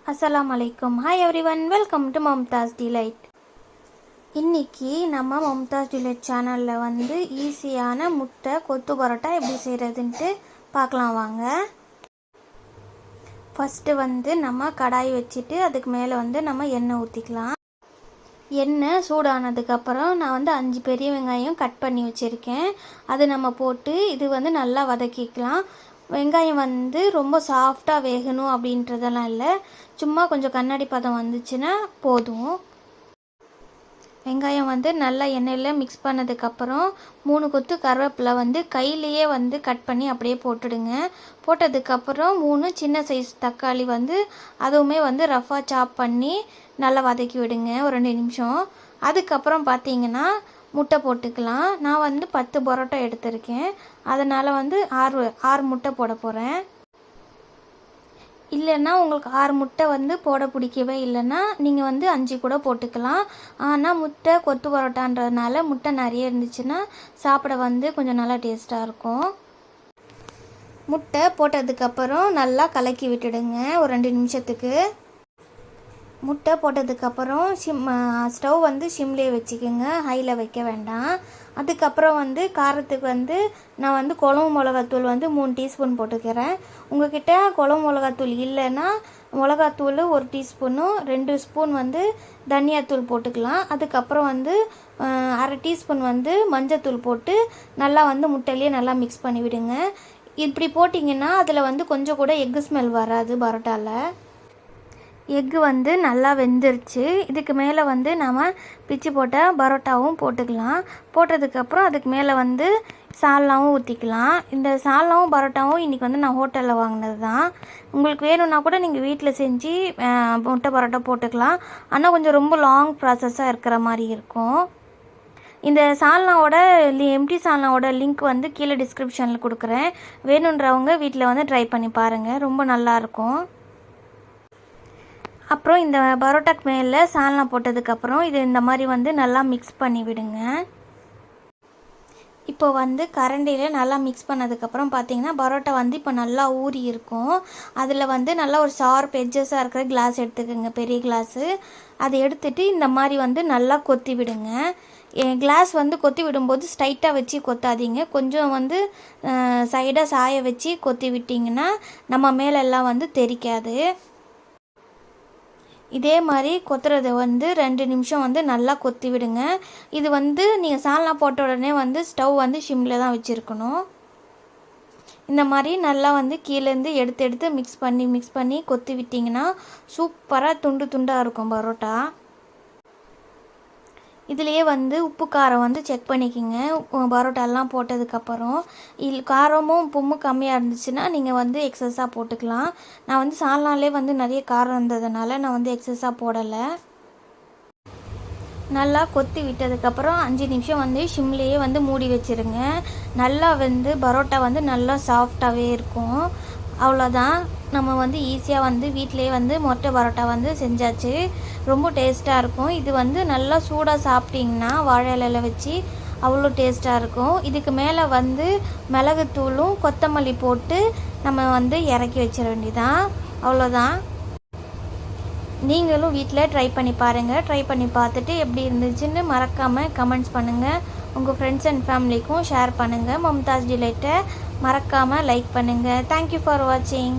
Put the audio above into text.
அஸ்ஸலாமு அலைக்கும். Hi everyone, welcome to Mamta's delight. இன்றைக்கி நம்ம மம்தாஸ் டிலைட் சேனலில் ஈஸியான முட்டை கொத்து பரோட்டா எப்படி செய்கிறதுன்ட்டு பார்க்கலாம் வாங்க. ஃபஸ்ட்டு நம்ம கடாய் வச்சுட்டு அதுக்கு மேலே நம்ம எண்ணெய் ஊற்றிக்கலாம். எண்ணெய் சூடானதுக்கப்புறம் நான் 5 பெரிய வெங்காயம் கட் பண்ணி வச்சுருக்கேன். அது நம்ம போட்டு இது நல்லா வதக்கிக்கலாம். வெங்காயம் ரொம்ப சாஃப்டாக வேகணும் அப்படின்றதெல்லாம் இல்லை, சும்மா கொஞ்சம் கண்ணாடி பதம் வந்துச்சுன்னா போதும். வெங்காயம் நல்லா எண்ணெயில் மிக்ஸ் பண்ணதுக்கப்புறம் 3 கொத்து கருவேப்பிலை கையிலையே கட் பண்ணி அப்படியே போட்டுடுங்க. போட்டதுக்கப்புறம் 3 சின்ன சைஸ் தக்காளி அதுவுமே ரஃபாக சாப் பண்ணி நல்லா வதக்கி விடுங்க ஒரு 2 நிமிஷம். அதுக்கப்புறம் பார்த்தீங்கன்னா முட்டை போட்டுக்கலாம். நான் 10 பரோட்டா எடுத்திருக்கேன், அதனால் 6 முட்டை போட போகிறேன். இல்லைன்னா உங்களுக்கு 6 முட்டை போட பிடிக்கவே இல்லைன்னா நீங்கள் 5 கூட போட்டுக்கலாம். ஆனால் முட்டை கொத்து பரோட்டான்றதுனால முட்டை நிறைய இருந்துச்சுன்னா சாப்பிட கொஞ்சம் நல்லா டேஸ்ட்டாக இருக்கும். முட்டை போட்டதுக்கப்புறம் நல்லா கலக்கி விட்டுடுங்க ஒரு 2 நிமிஷத்துக்கு. முட்டை போட்டதுக்கப்புறம் ஸ்டவ் சிம்லேயே வச்சுக்கோங்க, ஹையில் வைக்க வேண்டாம். அதுக்கப்புறம் காரத்துக்கு நான் குழம்பு மிளகாத்தூள் 3 டீஸ்பூன் போட்டுக்கிறேன். உங்கள்கிட்ட குழம்பு மிளகாத்தூள் இல்லைன்னா மிளகாத்தூள் 1 டீஸ்பூனும் 2 ஸ்பூன் தனியாத்தூள் போட்டுக்கலாம். அதுக்கப்புறம் 1/2 டீஸ்பூன் மஞ்சத்தூள் போட்டு நல்லா முட்டையிலேயே நல்லா மிக்ஸ் பண்ணி விடுங்க. இப்படி போட்டிங்கன்னா அதில் கொஞ்சம் கூட எக்கு ஸ்மெல் வராது பரோட்டாவில். எக்கு நல்லா வெந்துருச்சு. இதுக்கு மேலே நம்ம பிச்சு போட்ட பரோட்டாவும் போட்டுக்கலாம். போட்டதுக்கப்புறம் அதுக்கு மேலே சால்னாவும் ஊற்றிக்கலாம். இந்த சால்னாவும் பரோட்டாவும் இன்றைக்கி நான் ஹோட்டலில் வாங்கினது தான். உங்களுக்கு வேணும்னா கூட நீங்கள் வீட்டில் செஞ்சு முட்டை பரோட்டா போட்டுக்கலாம். ஆனால் கொஞ்சம் ரொம்ப லாங் ப்ராசஸாக இருக்கிற மாதிரி இருக்கும். இந்த சால்னாவோட எம்டி சால்னாவோட லிங்க் கீழே டிஸ்கிரிப்ஷனில் கொடுக்குறேன். வேணுன்றவங்க வீட்டில் ட்ரை பண்ணி பாருங்கள், ரொம்ப நல்லாயிருக்கும். அப்புறம் இந்த பரோட்டாக்கு மேலே சால்னா போட்டதுக்கப்புறம் இது இந்த மாதிரி நல்லா மிக்ஸ் பண்ணி விடுங்க. இப்போ கரண்டியில் நல்லா மிக்ஸ் பண்ணதுக்கப்புறம் பார்த்தீங்கன்னா பரோட்டா இப்போ நல்லா ஊறி இருக்கும். அதில் நல்லா ஒரு ஷார்ப் எட்ஜஸாக இருக்கிற கிளாஸ் எடுத்துக்கோங்க, பெரிய கிளாஸு. அதை எடுத்துகிட்டு இந்த மாதிரி நல்லா கொத்தி விடுங்க. கிளாஸ் கொத்தி விடும்போது ஸ்ட்ரைட்டாக வச்சு கொத்தாதீங்க, கொஞ்சம் சைடாக சாய வச்சு கொத்தி விட்டிங்கன்னா நம்ம மேலெல்லாம் தெரிக்காது. இதே மாதிரி கொத்துறதை 2 நிமிஷம் நல்லா கொத்தி விடுங்க. இது நீங்கள் சால்னா போட்ட உடனே ஸ்டவ் ஷிம்மில் தான் வச்சுருக்கணும். இந்த மாதிரி நல்லா கீழேருந்து எடுத்து மிக்ஸ் பண்ணி கொத்தி விட்டிங்கன்னா சூப்பராக துண்டு துண்டாக இருக்கும் பரோட்டா. இதுலேயே உப்பு காரம் செக் பண்ணிக்கிங்க பரோட்டாலாம் போட்டதுக்கப்புறம். காரமும் உப்பும் கம்மியாக இருந்துச்சுன்னா நீங்கள் எக்ஸஸாக போட்டுக்கலாம். நான் சால்னாலே நிறைய காரம் இருந்ததுனால நான் எக்ஸஸாக போடலை. நல்லா கொத்தி விட்டதுக்கப்புறம் 5 நிமிஷம் ஷிம்லேயே மூடி வச்சுருங்க. நல்லா பரோட்டா நல்லா சாஃப்டாகவே இருக்கும். அவ்வளோதான், நம்ம ஈஸியாக வீட்டிலே மொட்டை பரோட்டா செஞ்சாச்சு. ரொம்ப டேஸ்ட்டாக இருக்கும். இது நல்லா சூடாக சாப்பிட்டிங்கன்னா வாழை இலையில் வச்சு அவ்வளோ டேஸ்ட்டாக இருக்கும். இதுக்கு மேலே மிளகுத்தூளும் கொத்தமல்லி போட்டு நம்ம இறக்கி வச்சிட வேண்டியதான். அவ்வளோதான். நீங்களும் வீட்டில் ட்ரை பண்ணி பாருங்கள். ட்ரை பண்ணி பார்த்துட்டு எப்படி இருந்துச்சுன்னு மறக்காமல் கமெண்ட்ஸ் பண்ணுங்கள். உங்கள் ஃப்ரெண்ட்ஸ் அண்ட் ஃபேமிலிக்கும் ஷேர் பண்ணுங்கள். மம்தாஸ் டிலைட்டை மறக்காமல் லைக் பண்ணுங்கள். தேங்க்யூ ஃபார் வாட்சிங்.